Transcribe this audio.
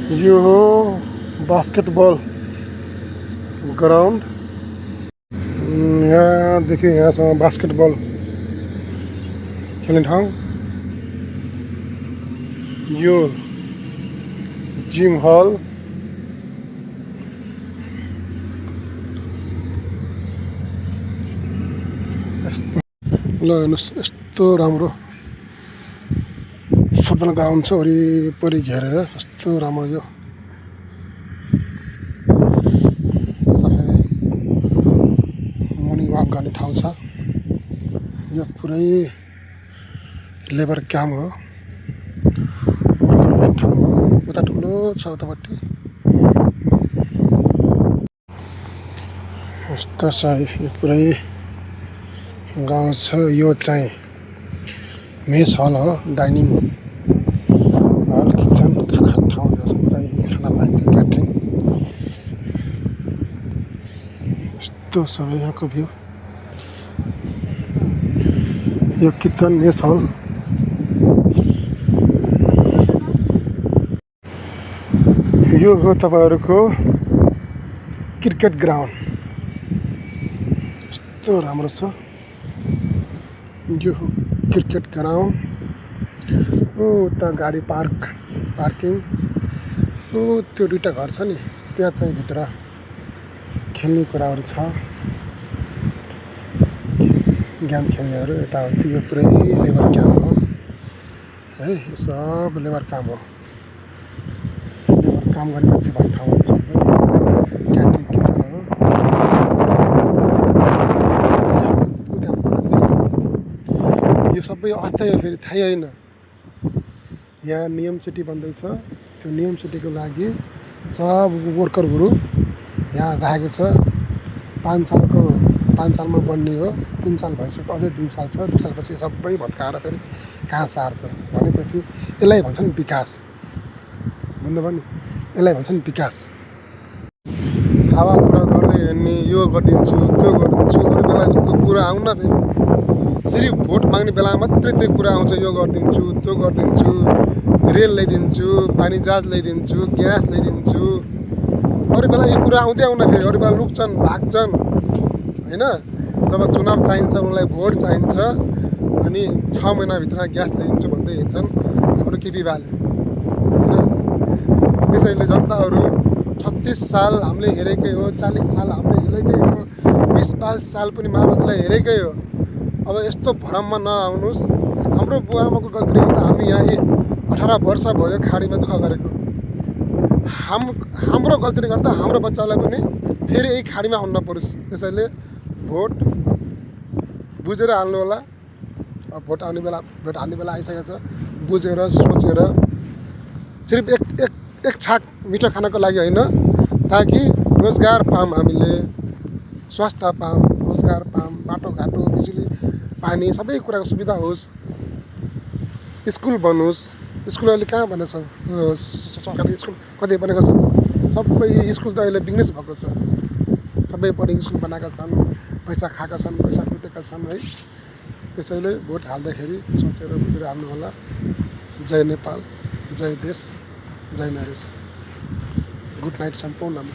यो हो basketball ground. यहाँदेखि यहाँसम्म बास्केटबल खेल्ने ठाउँ। यो जिम हल। ल हेर्नुहोस्, यस्तो राम्रो फुटबल ग्राउन्ड छ वरिपरि घेरेर। यस्तो राम्रो यो मर्निङ वाक गर्ने ठाउँ छ। यो पुरै लेबर क्याम्प हो, वर्कर ठाउँ हो। उता ठुलो छ उतापट्टि। यस्तो छ यो पुरै गाउँ छ। यो चाहिँ मेस हल हो, डाइनिङ हल, किचन, खाना खाने ठाउँ। यो सबै खाना पाइन्छ, क्याटरिङ। यस्तो सबै यहाँको भ्यू। यो किचन, मेस हल। यो हो तपाईँहरूको क्रिकेट ग्राउन्ड। यस्तो राम्रो छ। यो हो क्रिकेट ग्राउन्ड। उता गाडी पार्किङ। त्यो दुईवटा घर छ नि, त्यहाँ चाहिँ भित्र खेल्ने कुराहरू छ, गेम खेल्नेहरू। यताउति यो पुरै लेबर क्याम्प हो है। यो सब लेबर काम हो। लेबर काम गर्ने मान्छे भन्ने ठाउँ हो। क्यान्टिन, किचन हो। यो सबै अस्थायी हो, फेरि थाहै होइन। यहाँ नियम सिटी बन्दैछ। त्यो नियम सिटीको लागि सब वर्करहरू यहाँ राखेको छ। 5 सालमा बन्ने हो। 3 साल भइसक्यो, अझै 2 साल छ। 2 सालपछि सबै भत्काएर फेरि कहाँ सार्छ भनेपछि यसलाई भन्छन् विकास। बुझ्नुभयो नि, यसलाई भन्छन् विकास। हावा कुरा गर्दै हिँड्ने, यो गरिदिन्छु त्यो गरिदिन्छु, अरू बेलाको कुरा आउन फेरि सिर्फ भोट माग्ने बेलामा मात्रै त्यो कुरा आउँछ। यो गरिदिन्छु त्यो गरिदिन्छु, रेल ल्याइदिन्छु, पानी जहाज ल्याइदिन्छु, ग्यास ल्याइदिन्छु। अरू बेला यो कुरा आउँदै आउन फेरि अरू बेला लुक्छन्, भाग्छन् होइन। जब चुनाव चाहिन्छ, उनलाई भोट चाहिन्छ, अनि 6 महिनाभित्र ग्यास ल्याइदिन्छु भन्दै हिँड्छन् हाम्रो केपी बाले होइन। त्यसैले जनताहरू 36 साल हामीले हेरेकै हो, 40 साल हामीले हेरेकै हो, 20-22 साल पनि माओवादीलाई हेरेकै हो। अब यस्तो भ्रममा नआउनुहोस्। हाम्रो बुवाआमाको गल्तीले गर्दा हामी यहाँ 18 वर्ष भयो खाडीमा दुःख गरेको। हाम्रो गल्तीले गर्दा हाम्रो बच्चालाई पनि फेरि यही खाडीमा आउनु नपरोस्। त्यसैले भोट बुझेर हाल्नु होला। अब भोट हाल्ने बेला आइसकेको छ। बुझेर सोचेर सिर्फ एक छाक मिठो खानको लागि होइन, ताकि रोजगार पाऊँ, हामीले स्वास्थ्य पाऊँ, रोजगार पाऊँ, बाटोघाटो, बिजुली, पानी सबै कुराको सुविधा होस्। स्कुल बनोस्। स्कुल अहिले कहाँ बनेको छ? सरकारी स्कुल कति बनेको छ? सबै स्कुल त अहिले बिजनेस भएको छ। सबै बोर्डिङ स्कुल बनाएका छन्, पैसा खाएका छन्, पैसा लुटेका छन् है। त्यसैले भोट हाल्दाखेरि सोचेर बुझेर हाल्नु होला। जय नेपाल, जय देश, जय नरेश। गुड नाइट सम्पूर्णमा।